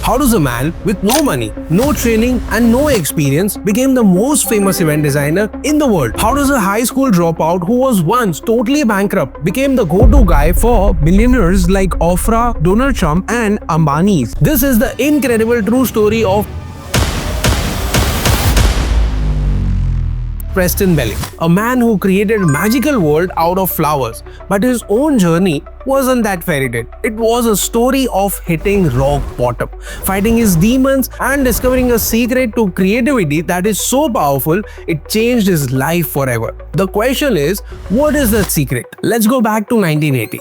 How does a man with no money, no training and no experience became the most famous event designer in the world? How does a high school dropout who was once totally bankrupt became the go-to guy for billionaires like Oprah, Donald Trump and Ambani's? This is the incredible true story of Preston Bailey, a man who created a magical world out of flowers. But his own journey wasn't that fairy tale. It was a story of hitting rock bottom, fighting his demons and discovering a secret to creativity that is so powerful it changed his life forever. The question is, what is that secret? Let's go back to 1980.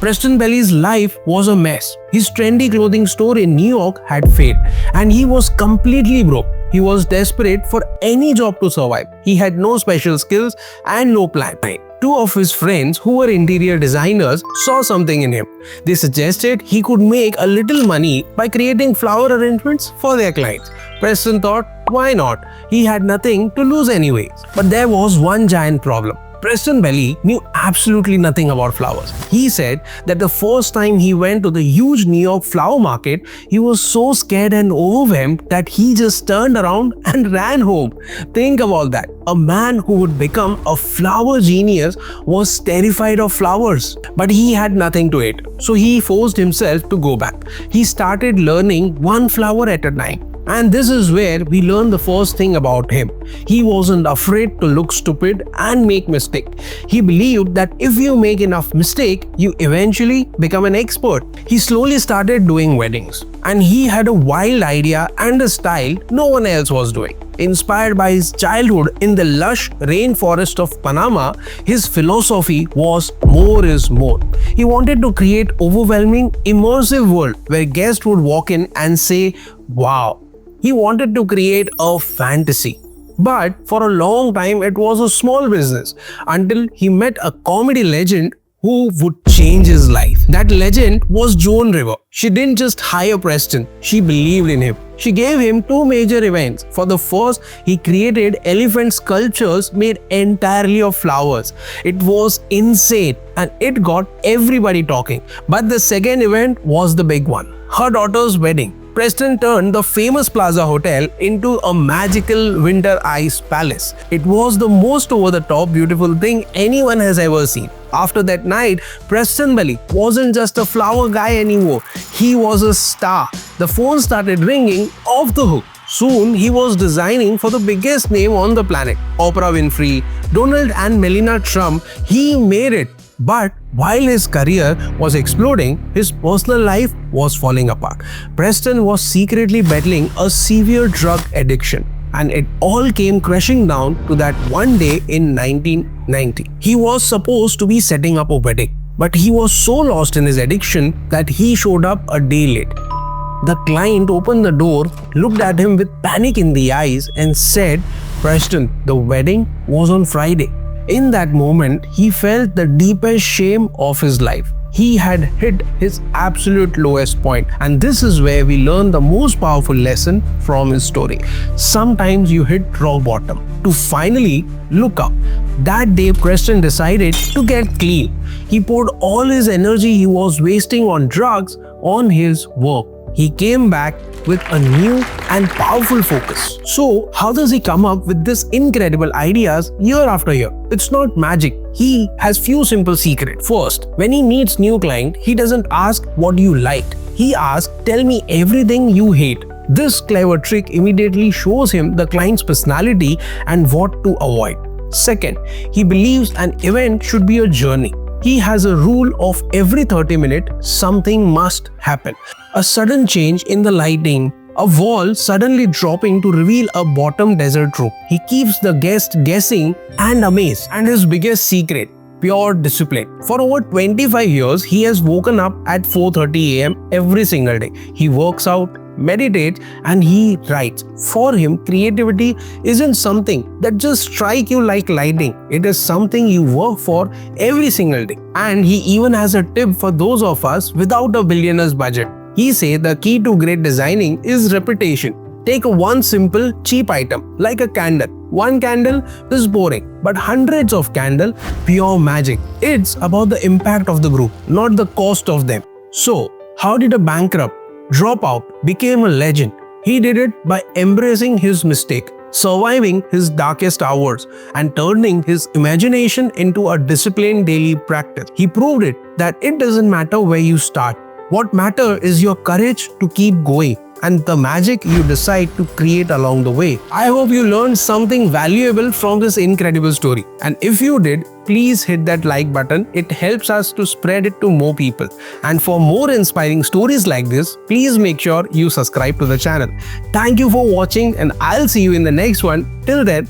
Preston Bailey's life was a mess. His trendy clothing store in New York had failed and he was completely broke. He was desperate for any job to survive. He had no special skills and no plan. Two of his friends who were interior designers saw something in him. They suggested he could make a little money by creating flower arrangements for their clients. Preston thought, why not? He had nothing to lose anyways. But there was one giant problem. Preston Bailey knew absolutely nothing about flowers. He said that the first time he went to the huge New York flower market, he was so scared and overwhelmed that he just turned around and ran home. Think about that. A man who would become a flower genius was terrified of flowers. But he had nothing to eat, so he forced himself to go back. He started learning one flower at a time. And this is where we learn the first thing about him. He wasn't afraid to look stupid and make mistakes. He believed that if you make enough mistakes, you eventually become an expert. He slowly started doing weddings. And he had a wild idea and a style no one else was doing. Inspired by his childhood in the lush rainforest of Panama, his philosophy was more is more. He wanted to create overwhelming, immersive world where guests would walk in and say, wow. He wanted to create a fantasy. But for a long time, it was a small business until he met a comedy legend who would change his life. That legend was Joan Rivers. She didn't just hire Preston, she believed in him. She gave him two major events. For the first, he created elephant sculptures made entirely of flowers. It was insane and it got everybody talking. But the second event was the big one, her daughter's wedding. Preston turned the famous Plaza hotel into a magical winter ice palace. It was the most over-the-top beautiful thing anyone has ever seen. After that night, Preston Bailey wasn't just a flower guy anymore. He was a star. The phone started ringing off the hook. Soon, he was designing for the biggest name on the planet, Oprah Winfrey, Donald and Melania Trump. He made it. But while his career was exploding, his personal life was falling apart. Preston was secretly battling a severe drug addiction. And it all came crashing down to that one day in 1990. He was supposed to be setting up a wedding, but he was so lost in his addiction that he showed up a day late. The client opened the door, looked at him with panic in the eyes and said, Preston, the wedding was on Friday. In that moment, he felt the deepest shame of his life. He had hit his absolute lowest point, and this is where we learn the most powerful lesson from his story. Sometimes you hit rock bottom to finally look up. That day, Preston decided to get clean. He poured all his energy he was wasting on drugs on his work. He came back with a new and powerful focus. So, how does he come up with these incredible ideas year after year? It's not magic. He has few simple secrets. First, when he meets new client, he doesn't ask what you liked. He asks, tell me everything you hate. This clever trick immediately shows him the client's personality and what to avoid. Second, he believes an event should be a journey. He has a rule of every 30 minutes, something must happen. A sudden change in the lighting, a wall suddenly dropping to reveal a bottom desert room. He keeps the guest guessing and amazed. And his biggest secret, pure discipline. For over 25 years, he has woken up at 4:30 a.m. every single day. He works out, meditates, and he writes. For him, creativity isn't something that just strikes you like lightning. It is something you work for every single day. And he even has a tip for those of us without a billionaire's budget. He says the key to great designing is repetition. Take one simple, cheap item like a candle. One candle is boring, but hundreds of candles, pure magic. It's about the impact of the group, not the cost of them. So, how did a bankrupt Dropout became a legend. He did it by embracing his mistake, surviving his darkest hours, and turning his imagination into a disciplined daily practice. He proved it that it doesn't matter where you start. What matters is your courage to keep going and the magic you decide to create along the way. I hope you learned something valuable from this incredible story. And if you did, please hit that like button. It helps us to spread it to more people. And for more inspiring stories like this, please make sure you subscribe to the channel. Thank you for watching and I'll see you in the next one. Till then,